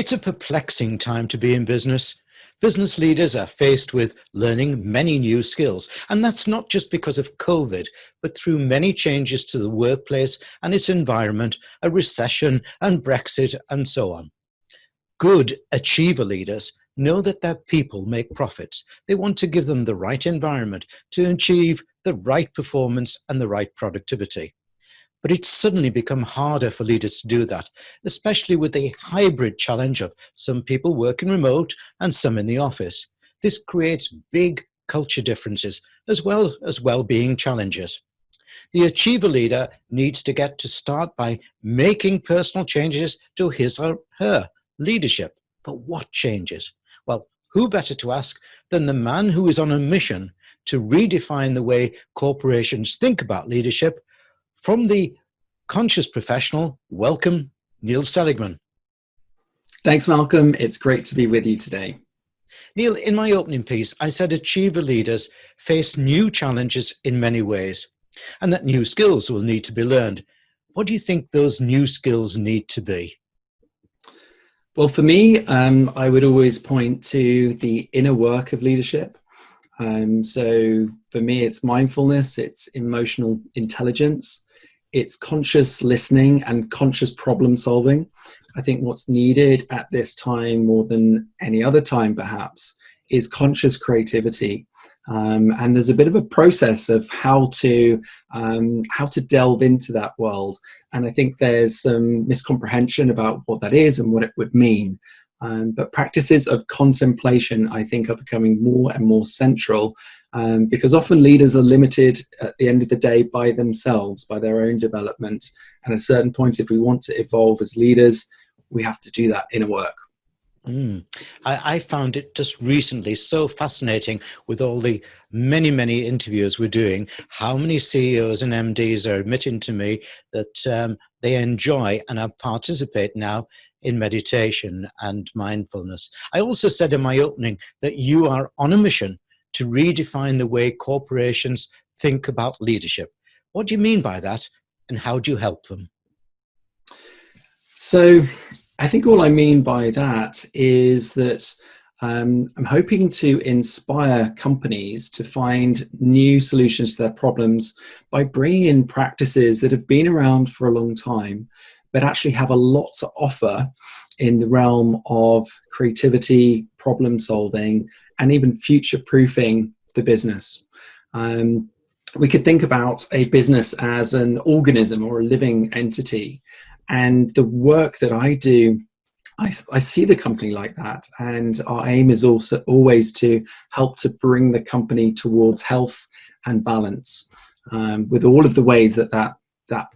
It's a perplexing time to be in business. Business leaders are faced with learning many new skills, and that's not just because of COVID, but through many changes to the workplace and its environment, a recession and Brexit and so on. Good achiever leaders know that their people make profits. They want to give them the right environment to achieve the right performance and the right productivity. But it's suddenly become harder for leaders to do that, especially with the hybrid challenge of some people working remote and some in the office. This creates big culture differences as well as well-being challenges. The achiever leader needs to get to start by making personal changes to his or her leadership. But what changes? Well, who better to ask than the man who is on a mission to redefine the way corporations think about leadership. From the conscious professional, welcome, Neil Seligman. Thanks, Malcolm. It's great to be with you today. Neil, in my opening piece, I said achiever leaders face new challenges in many ways, and that new skills will need to be learned. What do you think those new skills need to be? Well, for me, I would always point to the inner work of leadership. So for me, it's mindfulness, it's emotional intelligence, it's conscious listening and conscious problem solving. I think what's needed at this time more than any other time perhaps is conscious creativity. And there's a bit of a process of how to delve into that world. And I think there's some miscomprehension about what that is and what it would mean. But practices of contemplation, I think, are becoming more and more central because often leaders are limited at the end of the day by themselves, by their own development. And at a certain point, if we want to evolve as leaders, we have to do that inner work. I found it just recently so fascinating with all the many interviews we're doing, how many CEOs and MDs are admitting to me that they enjoy and participate now in meditation and mindfulness. I also said in my opening that you are on a mission to redefine the way corporations think about leadership. What do you mean by that, and how do you help them? So I think all I mean by that is that I'm hoping to inspire companies to find new solutions to their problems by bringing in practices that have been around for a long time, but actually have a lot to offer in the realm of creativity, problem solving, and even future-proofing the business. We could think about a business as an organism or a living entity. And the work that I do, I see the company like that. And our aim is also always to help to bring the company towards health and balance with all of the ways that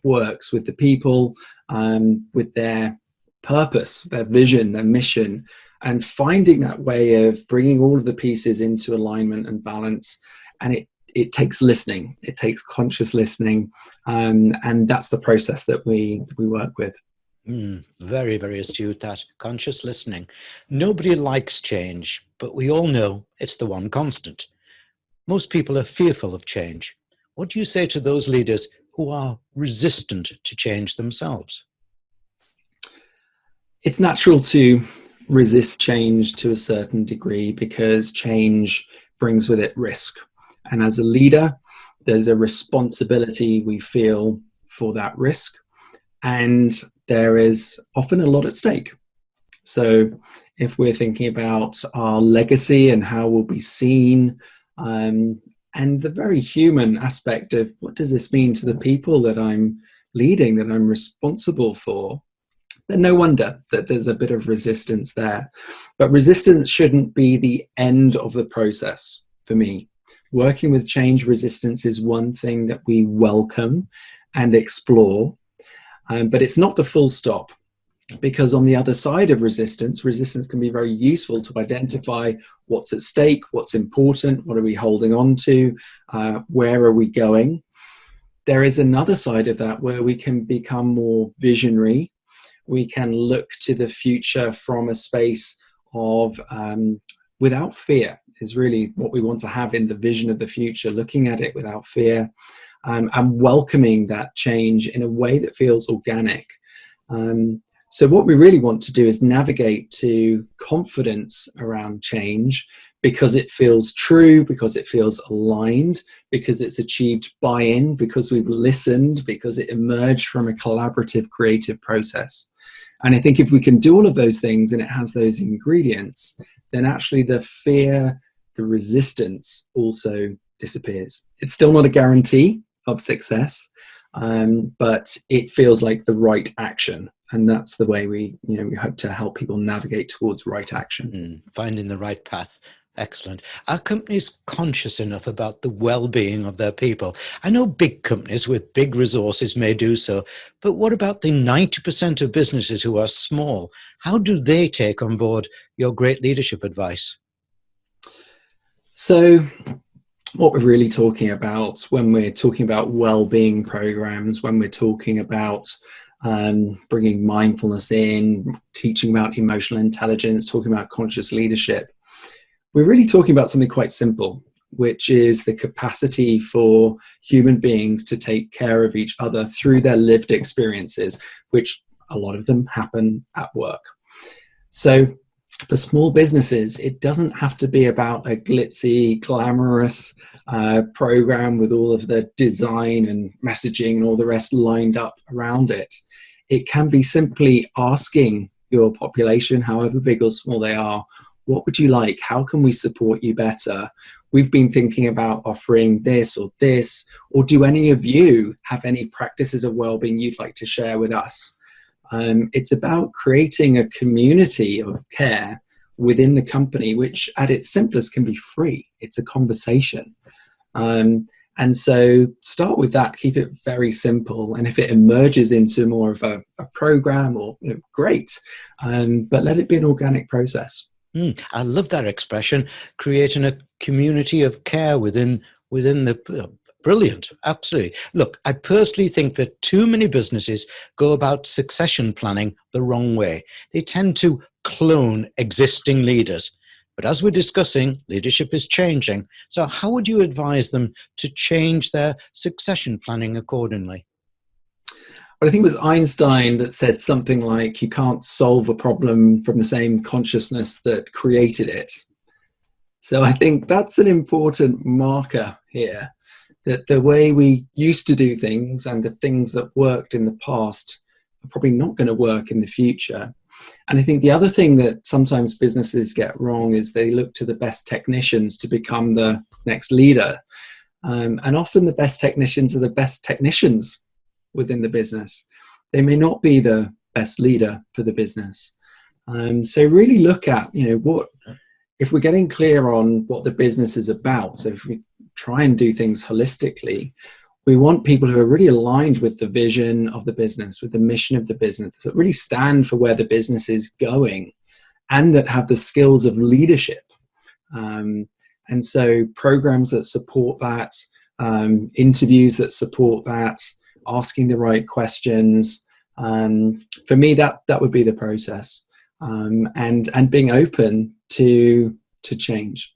works with the people, with their purpose, their vision, their mission, and finding that way of bringing all of the pieces into alignment and balance. And it takes listening, it takes conscious listening, and that's the process that we work with. Very astute, that conscious listening. Nobody likes change, but we all know it's the one constant. Most people are fearful of change. What do you say to those leaders who are resistant to change themselves? It's natural to resist change to a certain degree because change brings with it risk. And as a leader, there's a responsibility we feel for that risk. And there is often a lot at stake. So if we're thinking about our legacy and how we'll be seen, and the very human aspect of what does this mean to the people that I'm leading, that I'm responsible for, then no wonder that there's a bit of resistance there. But resistance shouldn't be the end of the process for me. Working with change resistance is one thing that we welcome and explore, but it's not the full stop, because on the other side of resistance can be very useful to identify what's at stake, what's important, what are we holding on to, where are we going. There is another side of that where we can become more visionary. We can look to the future from a space of without fear is really what we want to have in the vision of the future, looking at it without fear, and welcoming that change in a way that feels organic. So what we really want to do is navigate to confidence around change because it feels true, because it feels aligned, because it's achieved buy-in, because we've listened, because it emerged from a collaborative, creative process. And I think if we can do all of those things and it has those ingredients, then actually the fear, the resistance also disappears. It's still not a guarantee of success, but it feels like the right action. And that's the way we hope to help people navigate towards right action. Finding the right path. Excellent. Are companies conscious enough about the well-being of their people? I know big companies with big resources may do so, but what about the 90% of businesses who are small? How do they take on board your great leadership advice? So what we're really talking about when we're talking about well-being programs, when we're talking about bringing mindfulness in, teaching about emotional intelligence, talking about conscious leadership, we're really talking about something quite simple, which is the capacity for human beings to take care of each other through their lived experiences, which a lot of them happen at work. So for small businesses, it doesn't have to be about a glitzy, glamorous program with all of the design and messaging and all the rest lined up around it. It can be simply asking your population, however big or small they are, what would you like? How can we support you better? We've been thinking about offering this, or do any of you have any practices of well-being you'd like to share with us? It's about creating a community of care within the company, which at its simplest can be free. It's a conversation. And so start with that, keep it very simple. And if it emerges into more of a program, or great, but let it be an organic process. I love that expression, creating a community of care within the brilliant. Absolutely. Look, I personally think that too many businesses go about succession planning the wrong way. They tend to clone existing leaders. But as we're discussing, leadership is changing. So how would you advise them to change their succession planning accordingly? But I think it was Einstein that said something like, you can't solve a problem from the same consciousness that created it. So I think that's an important marker here, that the way we used to do things and the things that worked in the past are probably not going to work in the future. And I think the other thing that sometimes businesses get wrong is they look to the best technicians to become the next leader. And often the best technicians are the best technicians within the business. They may not be the best leader for the business. So really look at, what, if we're getting clear on what the business is about, so if we try and do things holistically, we want people who are really aligned with the vision of the business, with the mission of the business, that really stand for where the business is going and that have the skills of leadership. And so programs that support that, interviews that support that, asking the right questions. For me, that would be the process, and being open to change.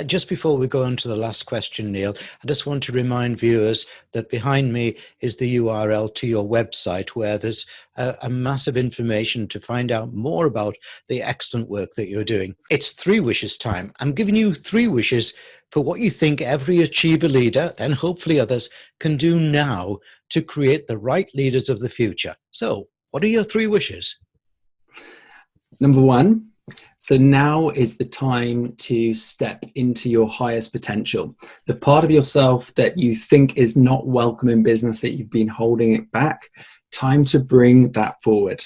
Just before we go on to the last question, Neil, I just want to remind viewers that behind me is the URL to your website, where there's a massive information to find out more about the excellent work that you're doing. It's 3 wishes time. I'm giving you 3 wishes for what you think every achiever leader, then hopefully others, can do now to create the right leaders of the future. So, what are your 3 wishes? Number 1, so now is the time to step into your highest potential. The part of yourself that you think is not welcome in business, that you've been holding it back, time to bring that forward.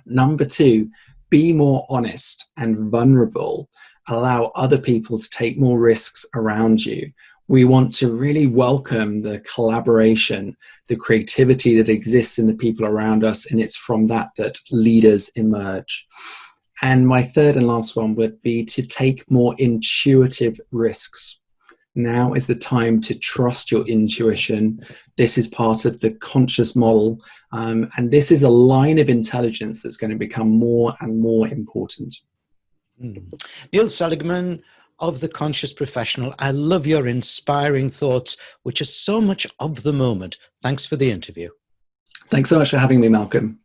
Number 2, be more honest and vulnerable. Allow other people to take more risks around you. We want to really welcome the collaboration, the creativity that exists in the people around us, and it's from that leaders emerge. And my 3rd and last one would be to take more intuitive risks. Now is the time to trust your intuition. This is part of the conscious model. And this is a line of intelligence that's going to become more and more important. Neil Seligman of The Conscious Professional, I love your inspiring thoughts, which are so much of the moment. Thanks for the interview. Thanks so much for having me, Malcolm.